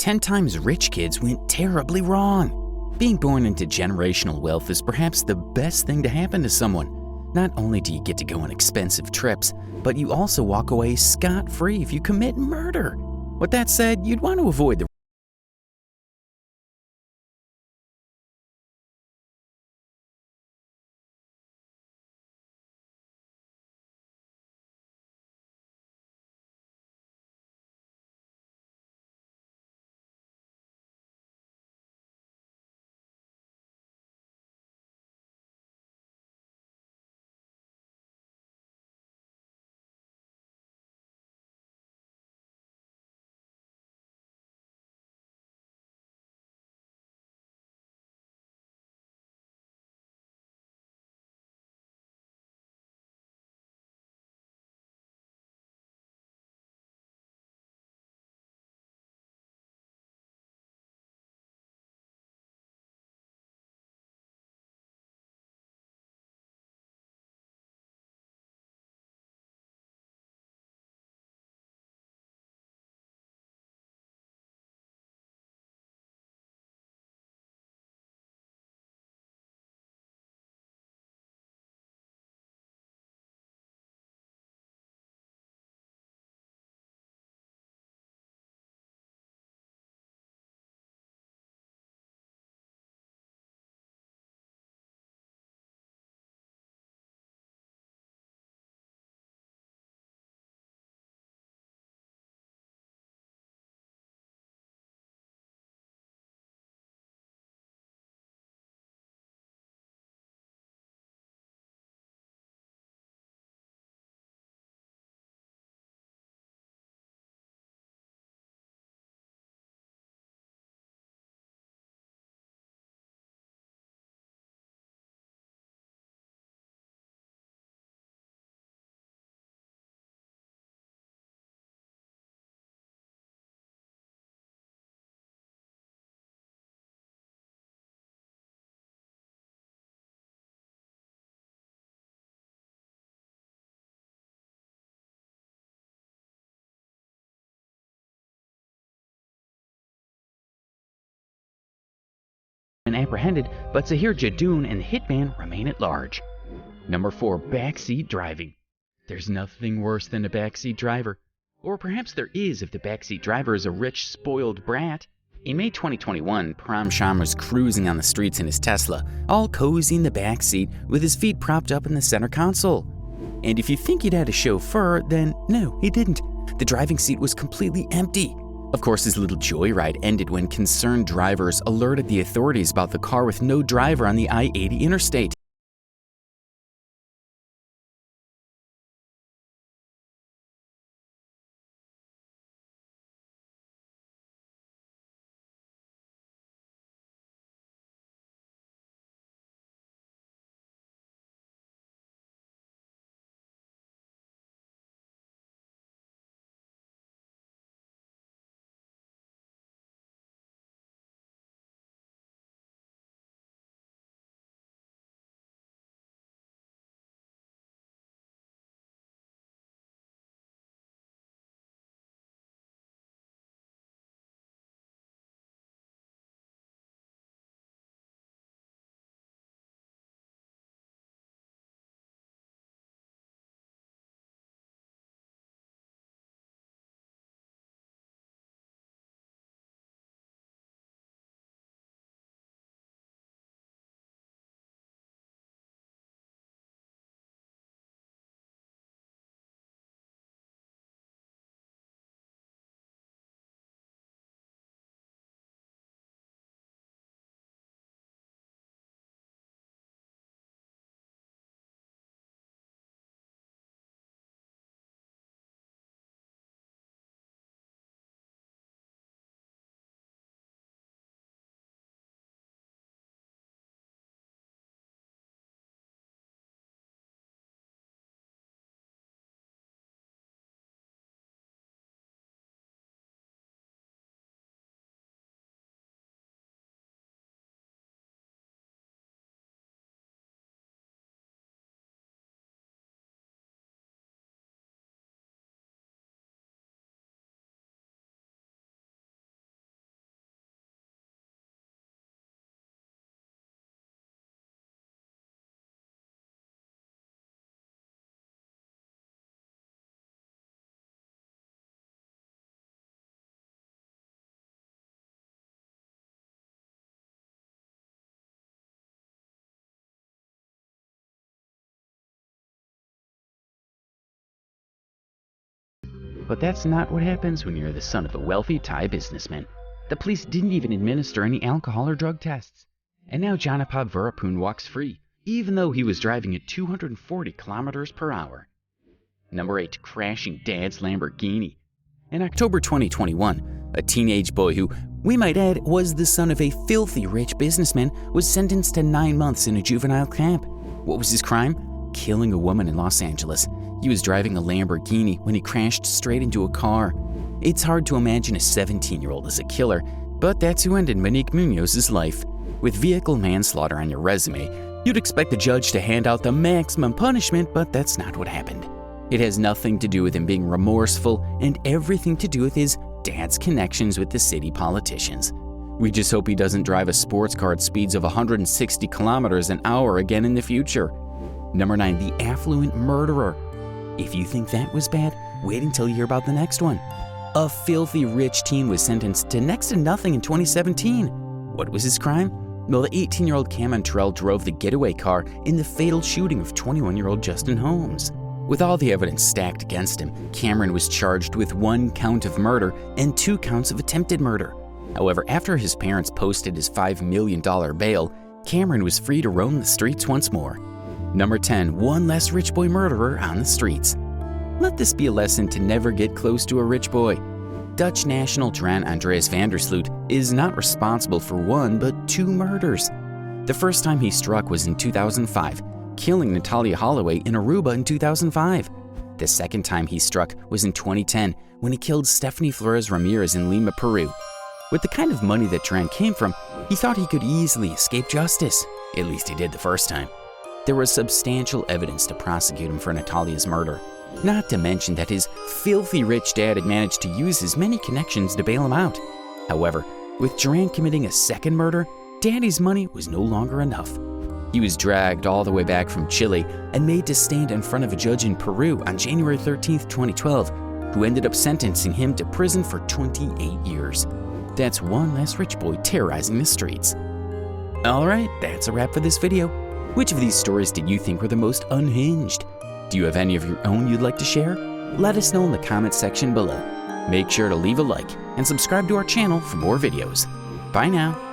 10 times rich kids went terribly wrong. Being born into generational wealth is perhaps the best thing to happen to someone. Not only do you get to go on expensive trips, but you also walk away scot-free if you commit murder. With that said, you'd want to avoid the apprehended, but Zahir Jadoon and the Hitman remain at large. Number 4. Backseat Driving. There's nothing worse than a backseat driver. Or perhaps there is if the backseat driver is a rich, spoiled brat. In May 2021, Param Sham was cruising on the streets in his Tesla, all cozy in the backseat with his feet propped up in the center console. And if you think he'd had a chauffeur, then no, he didn't. The driving seat was completely empty. Of course, his little joyride ended when concerned drivers alerted the authorities about the car with no driver on the I-80 interstate. But that's not what happens when you're the son of a wealthy Thai businessman. The police didn't even administer any alcohol or drug tests. And now Janapab Virapun walks free, even though he was driving at 240 kilometers per hour. Number 8. Crashing dad's Lamborghini. In October 2021, a teenage boy who, we might add, was the son of a filthy rich businessman was sentenced to 9 months in a juvenile camp. What was his crime? Killing a woman in Los Angeles. He was driving a Lamborghini when he crashed straight into a car. It's hard to imagine a 17-year-old as a killer, but that's who ended Monique Munoz's life. With vehicle manslaughter on your resume, you'd expect the judge to hand out the maximum punishment, but that's not what happened. It has nothing to do with him being remorseful and everything to do with his dad's connections with the city politicians. We just hope he doesn't drive a sports car at speeds of 160 kilometers an hour again in the future. Number 9. The Affluent Murderer. If you think that was bad, wait until you hear about the next one. A filthy rich teen was sentenced to next to nothing in 2017. What was his crime? Well, the 18-year-old Cameron Terrell drove the getaway car in the fatal shooting of 21-year-old Justin Holmes. With all the evidence stacked against him, Cameron was charged with 1 count of murder and 2 counts of attempted murder. However, after his parents posted his $5 million bail, Cameron was free to roam the streets once more. Number 10. One less rich boy murderer on the streets. Let this be a lesson to never get close to a rich boy. Dutch national Dran Andreas van der Sloot is not responsible for 1 but 2 murders. The first time he struck was in 2005, killing Natalia Holloway in Aruba in 2005. The second time he struck was in 2010 when he killed Stephanie Flores Ramirez in Lima, Peru. With the kind of money that Dran came from, he thought he could easily escape justice. At least he did the first time. There was substantial evidence to prosecute him for Natalia's murder. Not to mention that his filthy rich dad had managed to use his many connections to bail him out. However, with Duran committing a second murder, Daddy's money was no longer enough. He was dragged all the way back from Chile and made to stand in front of a judge in Peru on January 13, 2012, who ended up sentencing him to prison for 28 years. That's one less rich boy terrorizing the streets. Alright, that's a wrap for this video. Which of these stories did you think were the most unhinged? Do you have any of your own you'd like to share? Let us know in the comments section below. Make sure to leave a like and subscribe to our channel for more videos. Bye now.